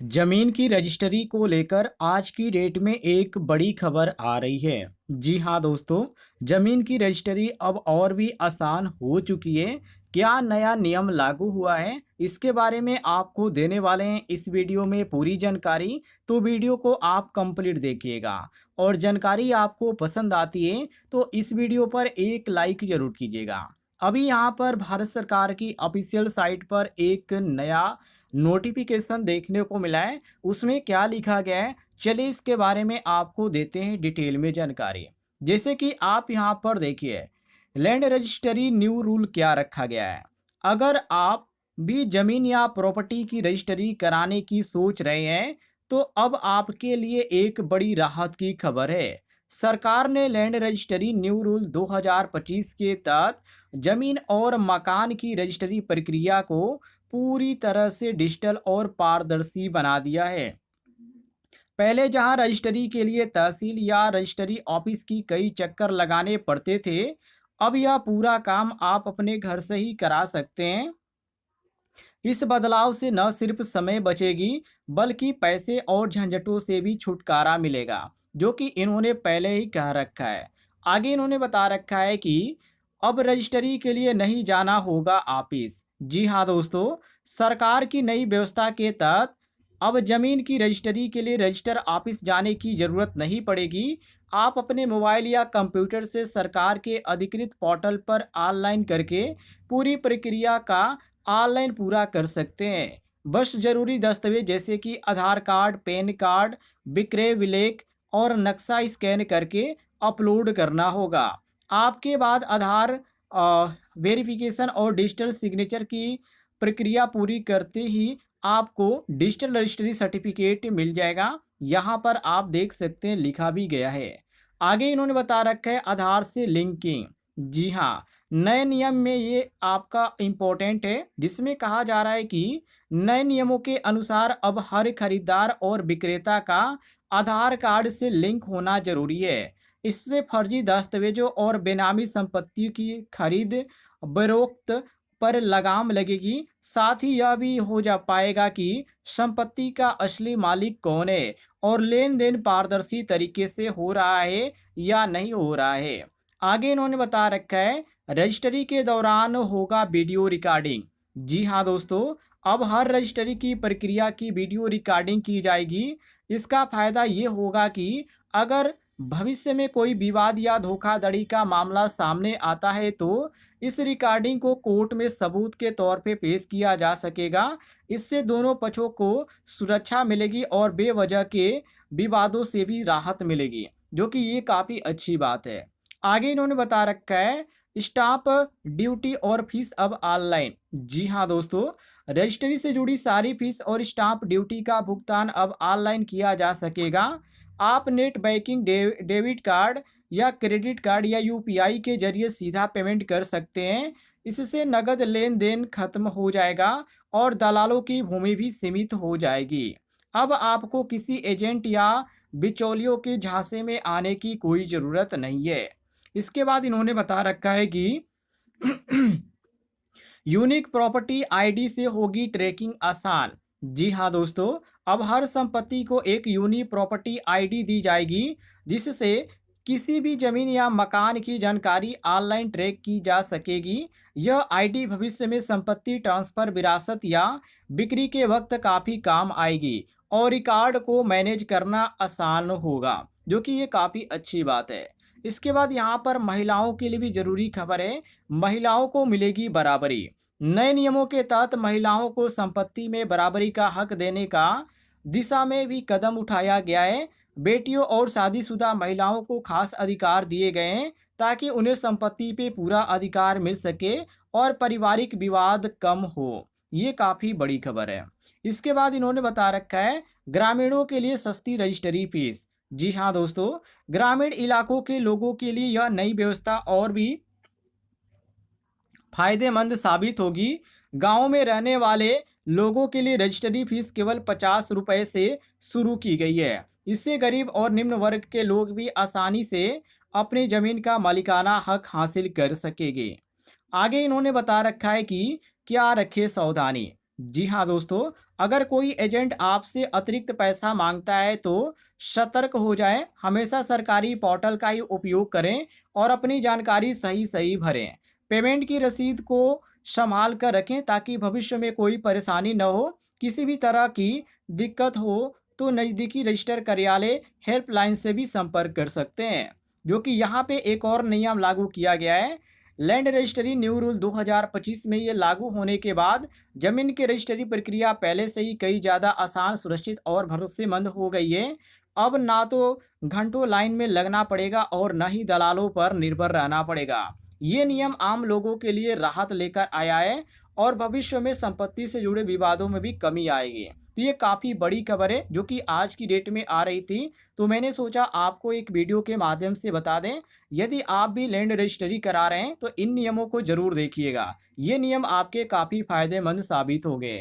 जमीन की रजिस्ट्री को लेकर आज की डेट में एक बड़ी खबर आ रही है। जी हाँ दोस्तों, जमीन की रजिस्ट्री अब और भी आसान हो चुकी है। क्या नया नियम लागू हुआ है, इसके बारे में आपको देने वाले हैं इस वीडियो में पूरी जानकारी। तो वीडियो को आप कंप्लीट देखिएगा और जानकारी आपको पसंद आती है तो इस वीडियो पर एक लाइक जरूर कीजिएगा। अभी यहाँ पर भारत सरकार की ऑफिशियल साइट पर एक नया नोटिफिकेशन देखने को मिला है। उसमें क्या लिखा गया है, चलिए इसके बारे में आपको देते हैं डिटेल में जानकारी। जैसे कि आप यहाँ पर देखिए, लैंड रजिस्ट्री न्यू रूल क्या रखा गया है। अगर आप भी जमीन या प्रॉपर्टी की रजिस्ट्री कराने की सोच रहे हैं तो अब आपके लिए एक बड़ी राहत की खबर है। सरकार ने लैंड रजिस्ट्री न्यू रूल 2025 के तहत जमीन और मकान की रजिस्ट्री प्रक्रिया को पूरी तरह से डिजिटल और पारदर्शी बना दिया है। पहले जहां रजिस्ट्री के लिए तहसील या रजिस्ट्री ऑफिस की कई चक्कर लगाने पड़ते थे, अब यह पूरा काम आप अपने घर से ही करा सकते हैं। इस बदलाव से न सिर्फ समय बचेगी बल्कि पैसे और झंझटों से भी छुटकारा मिलेगा, जो कि इन्होंने पहले ही कह रखा है। आगे इन्होंने बता रखा है कि अब रजिस्ट्री के लिए नहीं जाना होगा ऑफिस। जी हाँ दोस्तों, सरकार की नई व्यवस्था के तहत अब जमीन की रजिस्ट्री के लिए रजिस्टर ऑफिस जाने की जरूरत नहीं पड़ेगी। आप अपने मोबाइल या कंप्यूटर से सरकार के अधिकृत पोर्टल पर ऑनलाइन करके पूरी प्रक्रिया का ऑनलाइन पूरा कर सकते हैं। बस जरूरी दस्तावेज जैसे कि आधार कार्ड, पैन कार्ड, विक्रय विलेख और नक्शा स्कैन करके अपलोड करना होगा। आपके बाद आधार वेरिफिकेशन और डिजिटल सिग्नेचर की प्रक्रिया पूरी करते ही आपको डिजिटल रजिस्ट्री सर्टिफिकेट मिल जाएगा। यहाँ पर आप देख सकते हैं लिखा भी गया है। आगे इन्होंने बता रखा है आधार से लिंकिंग। जी हाँ, नए नियम में ये आपका इम्पोर्टेंट है, जिसमें कहा जा रहा है कि नए नियमों के अनुसार अब हर खरीदार और विक्रेता का आधार कार्ड से लिंक होना जरूरी है। इससे फर्जी दस्तावेजों और बेनामी संपत्ति की खरीद बरोक्त पर लगाम लगेगी। साथ ही यह भी हो जा पाएगा कि संपत्ति का असली मालिक कौन है और लेन देन पारदर्शी तरीके से हो रहा है या नहीं हो रहा है। आगे इन्होंने बता रखा है रजिस्ट्री के दौरान होगा वीडियो रिकॉर्डिंग। जी हाँ दोस्तों, अब हर रजिस्ट्री की प्रक्रिया की वीडियो रिकॉर्डिंग की जाएगी। इसका फायदा ये होगा कि अगर भविष्य में कोई विवाद या धोखाधड़ी का मामला सामने आता है तो इस रिकॉर्डिंग को कोर्ट में सबूत के तौर पे पेश किया जा सकेगा। इससे दोनों पक्षों को सुरक्षा मिलेगी और बेवजह के विवादों से भी राहत मिलेगी, जो कि ये काफ़ी अच्छी बात है। आगे इन्होंने बता रखा है स्टाम्प ड्यूटी और फीस अब ऑनलाइन। जी हाँ दोस्तों, रजिस्ट्री से जुड़ी सारी फीस और स्टाम्प ड्यूटी का भुगतान अब ऑनलाइन किया जा सकेगा। आप नेट बैंकिंग, डेबिट कार्ड या क्रेडिट कार्ड या यूपीआई के जरिए सीधा पेमेंट कर सकते हैं। इससे नगद लेन देन खत्म हो जाएगा और दलालों की भूमि भी सीमित हो जाएगी। अब आपको किसी एजेंट या बिचौलियों के झांसे में आने की कोई ज़रूरत नहीं है। इसके बाद इन्होंने बता रखा है कि यूनिक प्रॉपर्टी आईडी से होगी ट्रैकिंग आसान। जी हाँ दोस्तों, अब हर संपत्ति को एक यूनिक प्रॉपर्टी आईडी दी जाएगी, जिससे किसी भी जमीन या मकान की जानकारी ऑनलाइन ट्रैक की जा सकेगी। यह आईडी भविष्य में संपत्ति ट्रांसफर, विरासत या बिक्री के वक्त काफ़ी काम आएगी और रिकॉर्ड को मैनेज करना आसान होगा, जो कि ये काफ़ी अच्छी बात है। इसके बाद यहाँ पर महिलाओं के लिए भी जरूरी खबर है, महिलाओं को मिलेगी बराबरी। नए नियमों के तहत महिलाओं को संपत्ति में बराबरी का हक देने का दिशा में भी कदम उठाया गया है। बेटियों और शादीशुदा महिलाओं को खास अधिकार दिए गए हैं ताकि उन्हें संपत्ति पे पूरा अधिकार मिल सके और पारिवारिक विवाद कम हो। ये काफ़ी बड़ी खबर है। इसके बाद इन्होंने बता रखा है ग्रामीणों के लिए सस्ती रजिस्ट्री फीस। जी हाँ दोस्तों, ग्रामीण इलाकों के लोगों के लिए यह नई व्यवस्था और भी फायदेमंद साबित होगी। गांव में रहने वाले लोगों के लिए रजिस्ट्री फीस केवल 50 रुपये से शुरू की गई है। इससे गरीब और निम्न वर्ग के लोग भी आसानी से अपनी जमीन का मालिकाना हक हासिल कर सकेंगे। आगे इन्होंने बता रखा है कि क्या रखे सावधानी। जी हाँ दोस्तों, अगर कोई एजेंट आपसे अतिरिक्त पैसा मांगता है तो सतर्क हो जाएं। हमेशा सरकारी पोर्टल का ही उपयोग करें और अपनी जानकारी सही सही भरें। पेमेंट की रसीद को संभाल कर रखें ताकि भविष्य में कोई परेशानी न हो। किसी भी तरह की दिक्कत हो तो नज़दीकी रजिस्टर कार्यालय हेल्पलाइन से भी संपर्क कर सकते हैं। जो कि यहाँ पे एक और नियम लागू किया गया है। लैंड रजिस्ट्री न्यू रूल 2025 में ये लागू होने के बाद जमीन की रजिस्ट्री प्रक्रिया पहले से ही कई ज़्यादा आसान, सुरक्षित और भरोसेमंद हो गई है। अब ना तो घंटों लाइन में लगना पड़ेगा और न ही दलालों पर निर्भर रहना पड़ेगा। ये नियम आम लोगों के लिए राहत लेकर आया है और भविष्य में संपत्ति से जुड़े विवादों में भी कमी आएगी। तो ये काफ़ी बड़ी खबर है जो कि आज की डेट में आ रही थी, तो मैंने सोचा आपको एक वीडियो के माध्यम से बता दें। यदि आप भी लैंड रजिस्ट्री करा रहे हैं तो इन नियमों को ज़रूर देखिएगा। ये नियम आपके काफ़ी फायदेमंद साबित होंगे।